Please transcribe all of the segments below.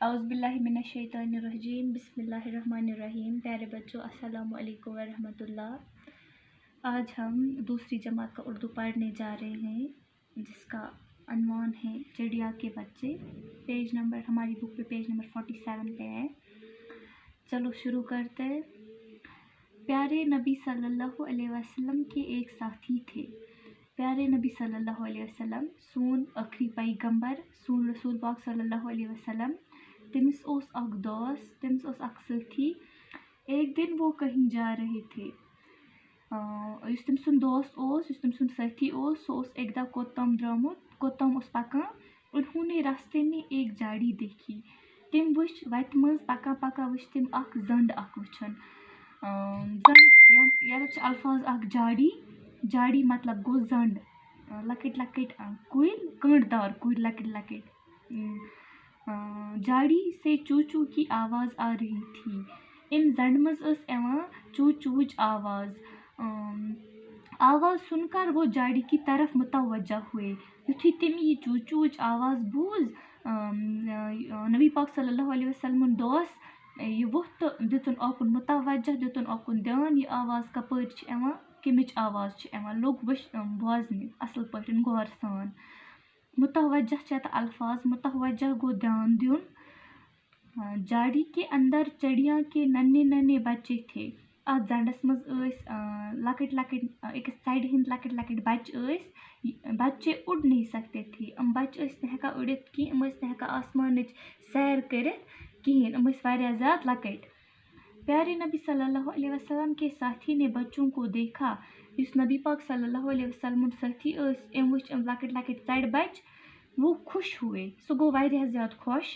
اعوذ باللہ من الشیطان الرجیم بسم اللہ الرحمن الرحیم. پیارے بچوں السلام علیکم ورحمۃ اللہ. آج ہم دوسری جماعت کا اردو پڑھنے جا رہے ہیں جس کا عنوان ہے چڑیا کے بچے. پیج نمبر ہماری بک پہ پیج نمبر 47 پہ ہے. چلو شروع کرتے ہیں. پیارے نبی صلی اللہ علیہ وسلم کے ایک ساتھی تھے. پیارے نبی صلی اللہ علیہ وسلم سون آخری پیغمبر سون رسول پاک صلی اللہ علیہ وسلم تمس اوس اخ دوست تمس اوس اخ ساتھی. ایک دن وہ کہیں جا رہے تھے. یس تم سن دوست اوس یس تم سن ساتھی اوس سو اوس ایک دہ کوتام درامت کوتام اوس پکان. انہوں نے راستے میں ایک جاڑی دیکھی. تم وچ وتہ مز پکان پکان وچ تم اخ زنڈ اخ وچھن. زنڈ یہ الفاظ اخ جاڑی مطلب گو زنڈ لکٹ لکٹ کُلۍ کٔنٛڈ دار کُلۍ لکٹ لکٹ. جاڑی سے چو چو کی آواز آ رہی تھی. ام زنڈ مز اس ایوان چو چوچ آواز. آواز سن کر وہ جاڑی کی طرف متوجہ ہوئے. یتھُے تم یہ چو چوچ آواز بوز نبی پاک صلی اللہ علیہ وسلم دوس یہ ووتھ تو دتن اوکن متوجہ دتن اوکن دھیان یہ آواز کپٲرۍ چھِ ایوان کمچ آواز چھِ ایوان. لوگ بوزنہِ اصل پٲٹھۍ غور سان. متوجہ چھِ الفاظ متوجہ گو دھیان دیُن. جاڑی کے اندر چڑیا کے ننے ننے بچے تھے. ات زنڈس مز لکٹ لکٹ اکس ژرِ ہند لکٹ لکٹ بچہ ٲسۍ. بچے اڑ نہیں سکتے تھے. ام بچہ ٲسۍ نہٕ ہٮ۪کان اُڑِتھ کینٛہہ. ام ٲسۍ نہٕ ہٮ۪کان آسمانٕچ سیر کٔرِتھ کہیٖنۍ. ام ٲسۍ واریاہ زیادٕ لکٕٹۍ. پیارے نبی صلی اللہ علیہ وسلم کے ساتھی نے بچوں کو دیکھا. یس نبی پاک صلی اللہ علیہ وسلم ساتھی ٲسۍ ام وٕچھ ام لکٹ لکٹ ژرِ بچ. وہ خوش ہوئے. سُہ گوٚو واریاہ زیادٕ خوش.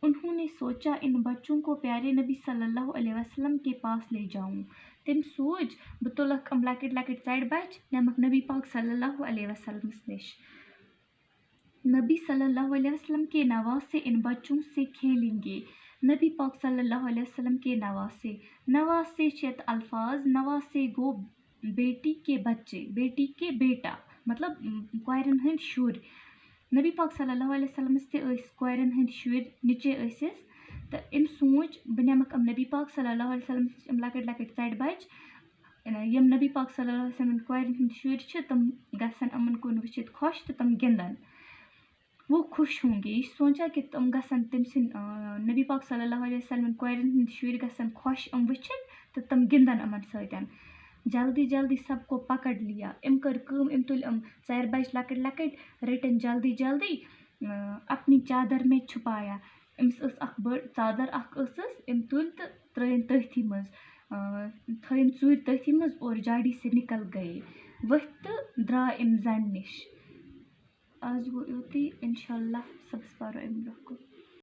انہوں نے سوچا ان بچوں کو پیارے نبی صلی اللہ علیہ وسلم کے پاس لے جاؤں. تم سوچ بہٕ تُلکھ ام لکٹ لکٹ ژرِ بچ نمکھ نبی پاک صلی اللہ علیہ وسلمس نش. نبی صلی اللہ علیہ وسلم کے نواسے ان بچوں سے کھیلیں گے. نبی پاک صلی اللہ علیہ وسلم کے نواسے. نواسے چھت الفاظ. نواسے گو بیٹی کے بچے بیٹی کے بیٹا مطلب کورٮ۪ن ہٕنٛدۍ شُرۍ. نبی پاک صلی اللہ علیہ وسلمس تہِ ٲسۍ کورٮ۪ن ہٕنٛدۍ شُرۍ نِچے ٲسِس تہٕ أمۍ سوٗنٛچ بہٕ نِمکھ یِم نبی پاک صلی اللہ علیہ وسلم یِم لکٕٹۍ لکٕٹۍ ژرِ بچ یِم نبی پاک صلی اللہ علیہ وسلم کورٮ۪ن ہٕنٛدۍ شُرۍ چھِ تِم گژھن یِمن کُن وٕچھِتھ خۄش تہٕ تِم گِنٛدن. وہ خوش ہوں گے. یہ سوچا کہ تم گژھن تٔمۍ سٕنٛدۍ نبی پاک صلی اللہ علیہ وسلم کورٮ۪ن ہٕنٛدۍ شُرۍ گژھن خۄش یِم وٕچھِتھ تہٕ تِم گِنٛدن یِمن سۭتۍ. جلدی جلدی سب کو پکڑ لیا. ام کٔر کٲم ام تُلۍ ام ژرِ بچ لکٕٹۍ لکٕٹۍ رٔٹِن جلدی جلدی اپنی چادر میں چھپایا. أمِس ٲس اکھ بٔڑ ژادر اکھ ٲسٕس ام تُلۍ تہٕ ترٛٲیِن تٔتھی منٛز تھٲیِن ژوٗرِ تٔتھی منٛز اور جاڑی سے نکل گئے. ؤتھۍ تہٕ درٛاے امہِ زنڈ نِش. آز گوٚو یُتُے. انشاء اللہ صُبحس پرو امہِ برونٛہہ کُن.